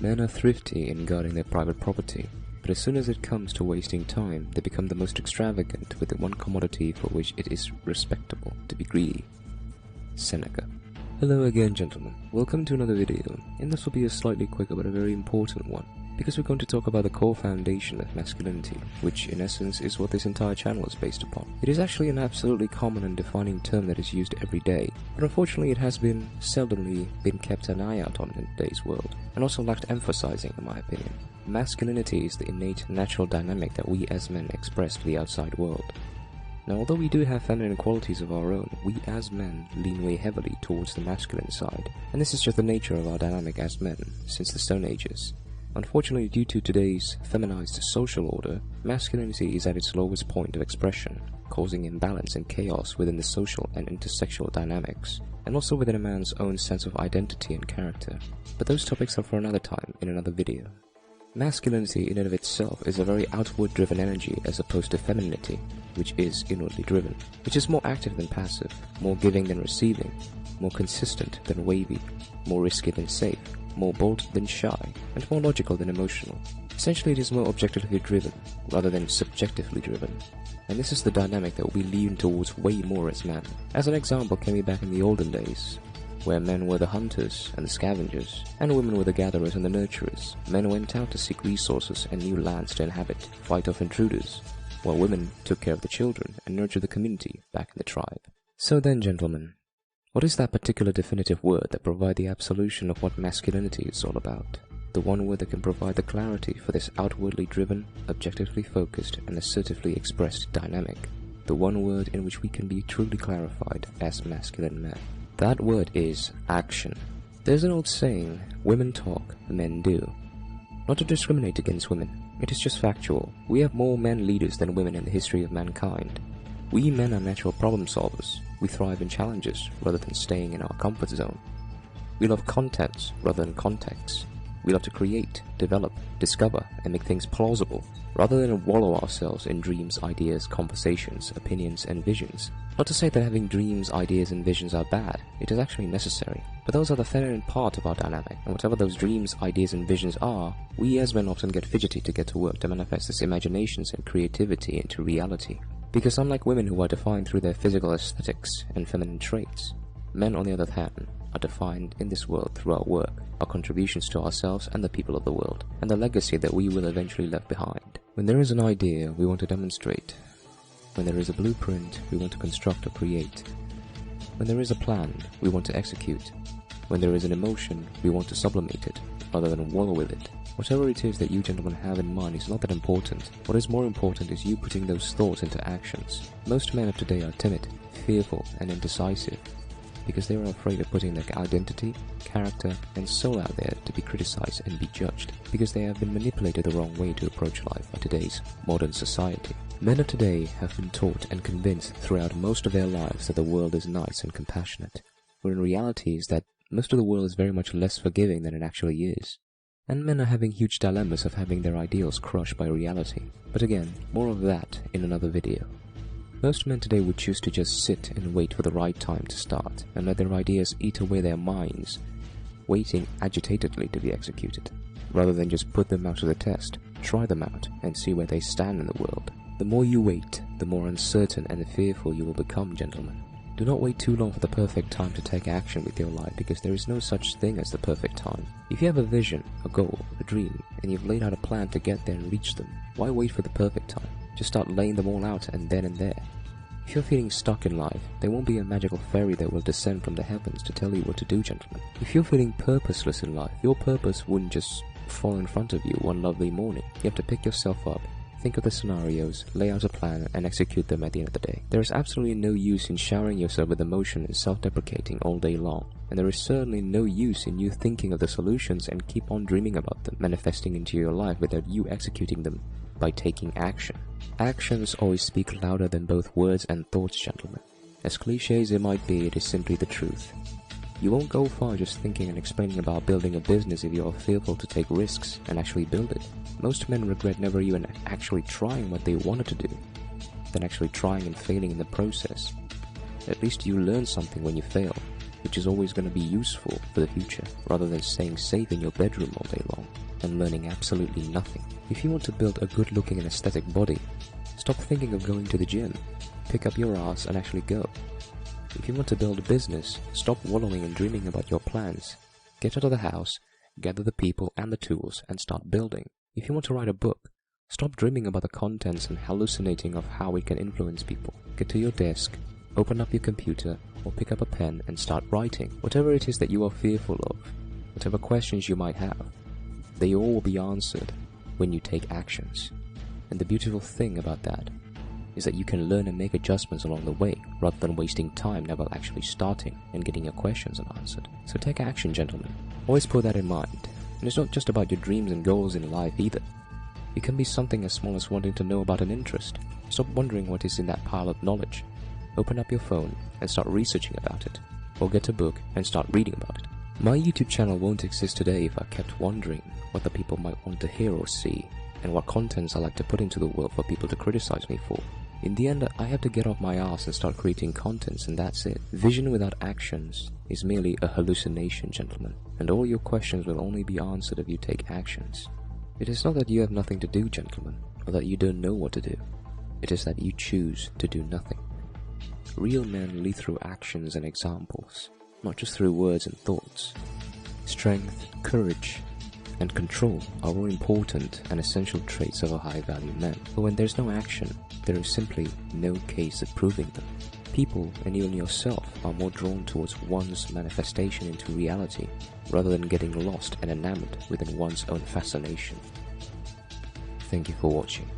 Men are thrifty in guarding their private property, but as soon as it comes to wasting time, they become the most extravagant with the one commodity for which it is respectable to be greedy. Seneca. Hello again, gentlemen. Welcome to another video, and this will be a slightly quicker but a very important one, because we're going to talk about the core foundation of masculinity, which in essence is what this entire channel is based upon. It is actually an absolutely common and defining term that is used every day, but unfortunately it has been seldomly kept an eye out on in today's world, and also lacked emphasizing in my opinion. Masculinity is the innate natural dynamic that we as men express to the outside world. Now, although we do have feminine qualities of our own, we as men lean way heavily towards the masculine side, and this is just the nature of our dynamic as men since the Stone Ages. Unfortunately, due to today's feminized social order, masculinity is at its lowest point of expression, causing imbalance and chaos within the social and intersexual dynamics, and also within a man's own sense of identity and character. But those topics are for another time in another video. Masculinity in and of itself is a very outward-driven energy as opposed to femininity, which is inwardly driven, which is more active than passive, more giving than receiving, more consistent than wavy, more risky than safe, more bold than shy, and more logical than emotional. Essentially, it is more objectively driven, rather than subjectively driven. And this is the dynamic that we lean towards way more as men. As an example can be back in the olden days, where men were the hunters and the scavengers, and women were the gatherers and the nurturers. Men went out to seek resources and new lands to inhabit, fight off intruders, while women took care of the children and nurtured the community back in the tribe. So then, gentlemen, what is that particular definitive word that provides the absolution of what masculinity is all about? The one word that can provide the clarity for this outwardly driven, objectively focused, and assertively expressed dynamic. The one word in which we can be truly clarified as masculine men. That word is action. There's an old saying, women talk, men do. Not to discriminate against women, it is just factual. We have more men leaders than women in the history of mankind. We men are natural problem solvers. We thrive in challenges rather than staying in our comfort zone. We love contents rather than contexts. We love to create, develop, discover, and make things plausible, rather than wallow ourselves in dreams, ideas, conversations, opinions, and visions. Not to say that having dreams, ideas, and visions are bad, it is actually necessary, but those are the feminine part of our dynamic, and whatever those dreams, ideas, and visions are, we as men often get fidgety to get to work to manifest this imaginations and creativity into reality. Because unlike women who are defined through their physical aesthetics and feminine traits, men on the other hand are defined in this world through our work, our contributions to ourselves and the people of the world, and the legacy that we will eventually leave behind. When there is an idea, we want to demonstrate. When there is a blueprint, we want to construct or create. When there is a plan, we want to execute. When there is an emotion, we want to sublimate it, rather than wallow with it. Whatever it is that you gentlemen have in mind is not that important. What is more important is you putting those thoughts into actions. Most men of today are timid, fearful, and indecisive, because they are afraid of putting their identity, character, and soul out there to be criticized and be judged, because they have been manipulated the wrong way to approach life by today's modern society. Men of today have been taught and convinced throughout most of their lives that the world is nice and compassionate, where in reality is that most of the world is very much less forgiving than it actually is. And men are having huge dilemmas of having their ideals crushed by reality. But again, more of that in another video. Most men today would choose to just sit and wait for the right time to start, and let their ideas eat away their minds, waiting agitatedly to be executed, rather than just put them out to the test, try them out, and see where they stand in the world. The more you wait, the more uncertain and fearful you will become, gentlemen. Do not wait too long for the perfect time to take action with your life, because there is no such thing as the perfect time. If you have a vision, a goal, a dream, and you've laid out a plan to get there and reach them, why wait for the perfect time? Just start laying them all out and then and there. If you're feeling stuck in life, there won't be a magical fairy that will descend from the heavens to tell you what to do, gentlemen. If you're feeling purposeless in life, your purpose wouldn't just fall in front of you one lovely morning. You have to pick yourself up, think of the scenarios, lay out a plan, and execute them at the end of the day. There is absolutely no use in showering yourself with emotion and self-deprecating all day long, and there is certainly no use in you thinking of the solutions and keep on dreaming about them, manifesting into your life without you executing them by taking action. Actions always speak louder than both words and thoughts, gentlemen. As cliché as it might be, it is simply the truth. You won't go far just thinking and explaining about building a business if you are fearful to take risks and actually build it. Most men regret never even actually trying what they wanted to do, than actually trying and failing in the process. At least you learn something when you fail. which is always going to be useful for the future, rather than staying safe in your bedroom all day long and learning absolutely nothing. If you want to build a good-looking and aesthetic body, stop thinking of going to the gym. Pick up your ass and actually go. If you want to build a business, stop wallowing and dreaming about your plans. Get out of the house, gather the people and the tools, and start building. If you want to write a book, stop dreaming about the contents and hallucinating of how it can influence people. Get to your desk, open up your computer, or pick up a pen and start writing. Whatever it is that you are fearful of, whatever questions you might have, they all will be answered when you take actions. And the beautiful thing about that is that you can learn and make adjustments along the way, rather than wasting time never actually starting and getting your questions unanswered. So take action, gentlemen. Always put that in mind. And it's not just about your dreams and goals in life either. It can be something as small as wanting to know about an interest. Stop wondering what is in that pile of knowledge. Open up your phone and start researching about it. Or get a book and start reading about it. My YouTube channel won't exist today if I kept wondering what the people might want to hear or see, and what contents I like to put into the world for people to criticize me for. In the end, I have to get off my ass and start creating contents, and that's it. Vision without actions is merely a hallucination, gentlemen, and all your questions will only be answered if you take actions. It is not that you have nothing to do, gentlemen, or that you don't know what to do. It is that you choose to do nothing. Real men lead through actions and examples, not just through words and thoughts. Strength, courage, and control are all important and essential traits of a high-value man. But when there's no action, there is simply no case of proving them. People, and even yourself, are more drawn towards one's manifestation into reality, rather than getting lost and enamored within one's own fascination. Thank you for watching.